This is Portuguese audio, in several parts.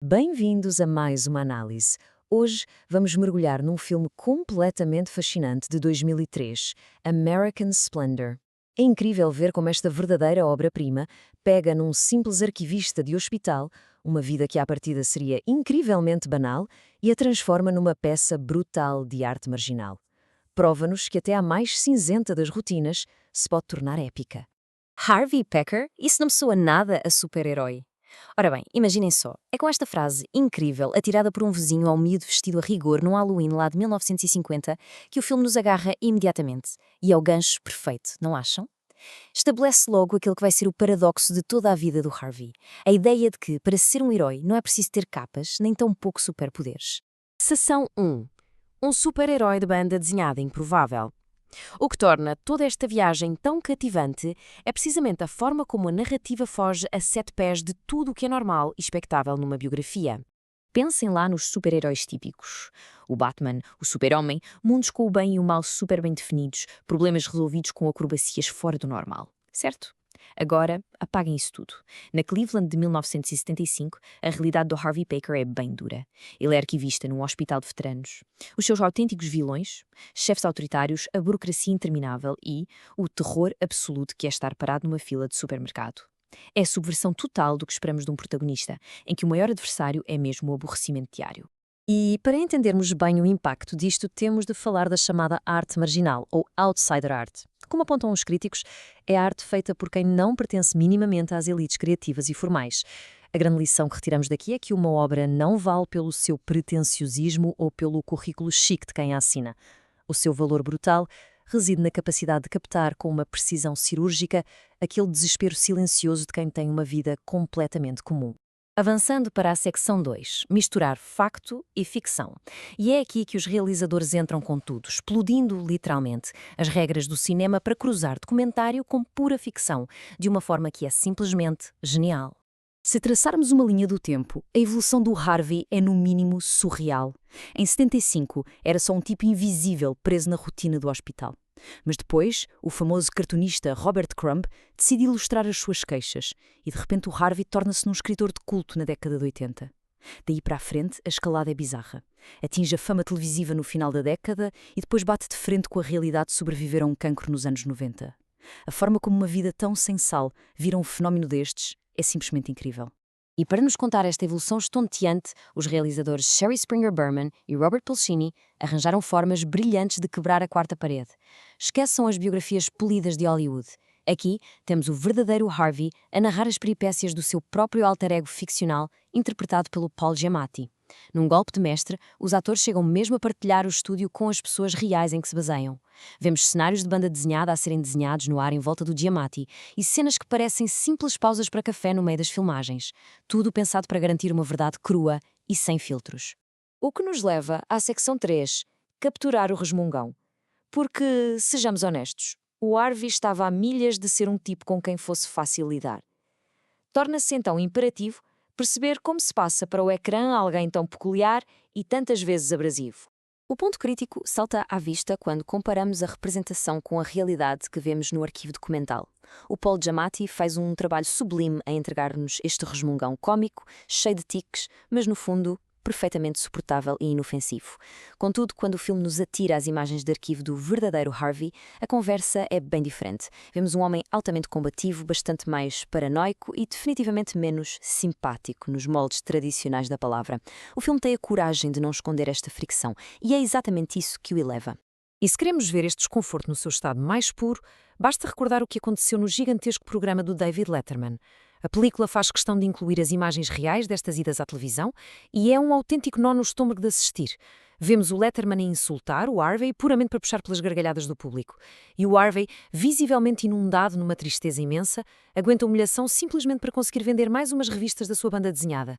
Bem-vindos a mais uma análise. Hoje vamos mergulhar num filme completamente fascinante de 2003, American Splendor. É incrível ver como esta verdadeira obra-prima pega num simples arquivista de hospital, uma vida que à partida seria incrivelmente banal, e a transforma numa peça brutal de arte marginal. Prova-nos que até a mais cinzenta das rotinas se pode tornar épica. Harvey Pecker? Isso não me soa nada a super-herói. Ora bem, imaginem só, é com esta frase incrível, atirada por um vizinho ao miúdo vestido a rigor num Halloween lá de 1950, que o filme nos agarra imediatamente. E é o gancho perfeito, não acham? Estabelece logo aquele que vai ser o paradoxo de toda a vida do Harvey. A ideia de que, para ser um herói, não é preciso ter capas, nem tão pouco superpoderes. Seção 1. Um super-herói de banda desenhada improvável. O que torna toda esta viagem tão cativante é precisamente a forma como a narrativa foge a sete pés de tudo o que é normal e expectável numa biografia. Pensem lá nos super-heróis típicos. O Batman, o Super-Homem, mundos com o bem e o mal super bem definidos, problemas resolvidos com acrobacias fora do normal. Certo? Agora, apaguem isso tudo. Na Cleveland de 1975, a realidade do Harvey Pekar é bem dura. Ele é arquivista num hospital de veteranos. Os seus autênticos vilões, chefes autoritários, a burocracia interminável e o terror absoluto que é estar parado numa fila de supermercado. É a subversão total do que esperamos de um protagonista, em que o maior adversário é mesmo o aborrecimento diário. E para entendermos bem o impacto disto, temos de falar da chamada arte marginal, ou outsider art. Como apontam os críticos, é a arte feita por quem não pertence minimamente às elites criativas e formais. A grande lição que retiramos daqui é que uma obra não vale pelo seu pretenciosismo ou pelo currículo chique de quem a assina. O seu valor brutal reside na capacidade de captar com uma precisão cirúrgica aquele desespero silencioso de quem tem uma vida completamente comum. Avançando para a secção 2, misturar facto e ficção. E é aqui que os realizadores entram com tudo, explodindo literalmente as regras do cinema para cruzar documentário com pura ficção, de uma forma que é simplesmente genial. Se traçarmos uma linha do tempo, a evolução do Harvey é no mínimo surreal. Em 75, era só um tipo invisível preso na rotina do hospital. Mas depois, o famoso cartunista Robert Crumb decide ilustrar as suas queixas e de repente o Harvey torna-se num escritor de culto na década de 80. Daí para a frente, a escalada é bizarra. Atinge a fama televisiva no final da década e depois bate de frente com a realidade de sobreviver a um cancro nos anos 90. A forma como uma vida tão sem sal vira um fenómeno destes é simplesmente incrível. E para nos contar esta evolução estonteante, os realizadores Sherry Springer Berman e Robert Pulcini arranjaram formas brilhantes de quebrar a quarta parede. Esqueçam as biografias polidas de Hollywood. Aqui temos o verdadeiro Harvey a narrar as peripécias do seu próprio alter ego ficcional, interpretado pelo Paul Giamatti. Num golpe de mestre, os atores chegam mesmo a partilhar o estúdio com as pessoas reais em que se baseiam. Vemos cenários de banda desenhada a serem desenhados no ar em volta do Giamatti e cenas que parecem simples pausas para café no meio das filmagens. Tudo pensado para garantir uma verdade crua e sem filtros. O que nos leva à secção 3, capturar o resmungão. Porque, sejamos honestos, o Harvey estava a milhas de ser um tipo com quem fosse fácil lidar. Torna-se então imperativo perceber como se passa para o ecrã alguém tão peculiar e tantas vezes abrasivo. O ponto crítico salta à vista quando comparamos a representação com a realidade que vemos no arquivo documental. O Paul Giamatti faz um trabalho sublime a entregar-nos este resmungão cômico, cheio de tiques, mas no fundo perfeitamente suportável e inofensivo. Contudo, quando o filme nos atira às imagens de arquivo do verdadeiro Harvey, a conversa é bem diferente. Vemos um homem altamente combativo, bastante mais paranoico e definitivamente menos simpático nos moldes tradicionais da palavra. O filme tem a coragem de não esconder esta fricção e é exatamente isso que o eleva. E se queremos ver este desconforto no seu estado mais puro, basta recordar o que aconteceu no gigantesco programa do David Letterman. A película faz questão de incluir as imagens reais destas idas à televisão e é um autêntico nó no estômago de assistir. Vemos o Letterman a insultar o Harvey puramente para puxar pelas gargalhadas do público. E o Harvey, visivelmente inundado numa tristeza imensa, aguenta a humilhação simplesmente para conseguir vender mais umas revistas da sua banda desenhada.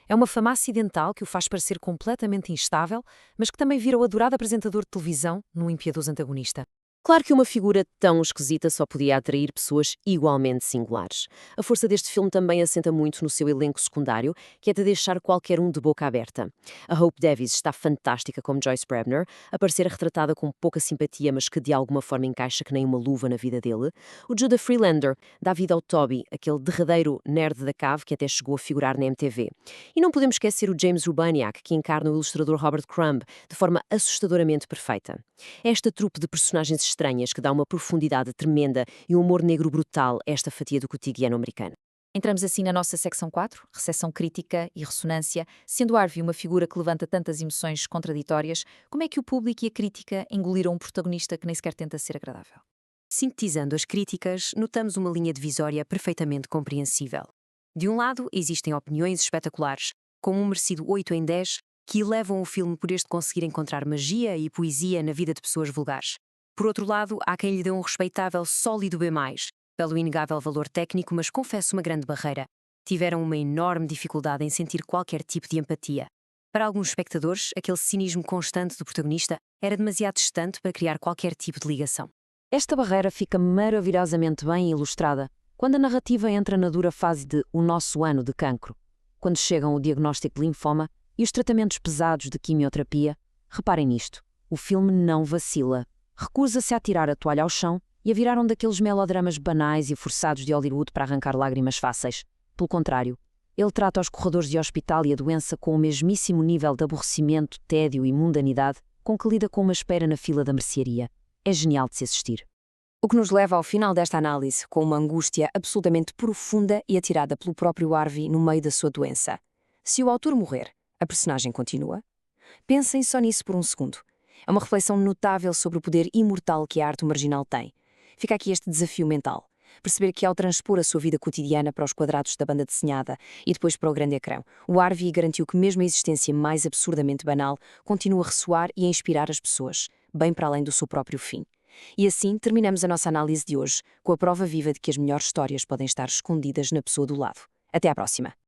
É uma fama acidental que o faz parecer completamente instável, mas que também vira o adorado apresentador de televisão num impiedoso antagonista. Claro que uma figura tão esquisita só podia atrair pessoas igualmente singulares. A força deste filme também assenta muito no seu elenco secundário, que é de deixar qualquer um de boca aberta. A Hope Davis está fantástica como Joyce Brebner, a parecer retratada com pouca simpatia, mas que de alguma forma encaixa que nem uma luva na vida dele. O Judah Freelander dá vida ao Toby, aquele derradeiro nerd da cave que até chegou a figurar na MTV. E não podemos esquecer o James Urbaniak, que encarna o ilustrador Robert Crumb de forma assustadoramente perfeita. É esta trupe de personagens estranhas que dá uma profundidade tremenda e um humor negro brutal a esta fatia do cotidiano americano. Entramos assim na nossa secção 4, recepção crítica e ressonância. Sendo Harvey uma figura que levanta tantas emoções contraditórias, como é que o público e a crítica engoliram um protagonista que nem sequer tenta ser agradável? Sintetizando as críticas, notamos uma linha divisória perfeitamente compreensível. De um lado, existem opiniões espetaculares, como um merecido 8 em 10, que elevam o filme por este conseguir encontrar magia e poesia na vida de pessoas vulgares. Por outro lado, há quem lhe dê um respeitável sólido B+, pelo inegável valor técnico, mas confesso uma grande barreira. Tiveram uma enorme dificuldade em sentir qualquer tipo de empatia. Para alguns espectadores, aquele cinismo constante do protagonista era demasiado distante para criar qualquer tipo de ligação. Esta barreira fica maravilhosamente bem ilustrada quando a narrativa entra na dura fase de O Nosso Ano de Cancro. Quando chegam o diagnóstico de linfoma e os tratamentos pesados de quimioterapia, reparem nisto, o filme não vacila. Recusa-se a tirar a toalha ao chão e a virar um daqueles melodramas banais e forçados de Hollywood para arrancar lágrimas fáceis. Pelo contrário, ele trata os corredores de hospital e a doença com o mesmíssimo nível de aborrecimento, tédio e mundanidade com que lida com uma espera na fila da mercearia. É genial de se assistir. O que nos leva ao final desta análise, com uma angústia absolutamente profunda e atirada pelo próprio Harvey no meio da sua doença. Se o autor morrer, a personagem continua? Pensem só nisso por um segundo. É uma reflexão notável sobre o poder imortal que a arte marginal tem. Fica aqui este desafio mental. Perceber que ao transpor a sua vida cotidiana para os quadrados da banda desenhada e depois para o grande ecrã, o Harvey garantiu que mesmo a existência mais absurdamente banal continua a ressoar e a inspirar as pessoas, bem para além do seu próprio fim. E assim terminamos a nossa análise de hoje, com a prova viva de que as melhores histórias podem estar escondidas na pessoa do lado. Até à próxima!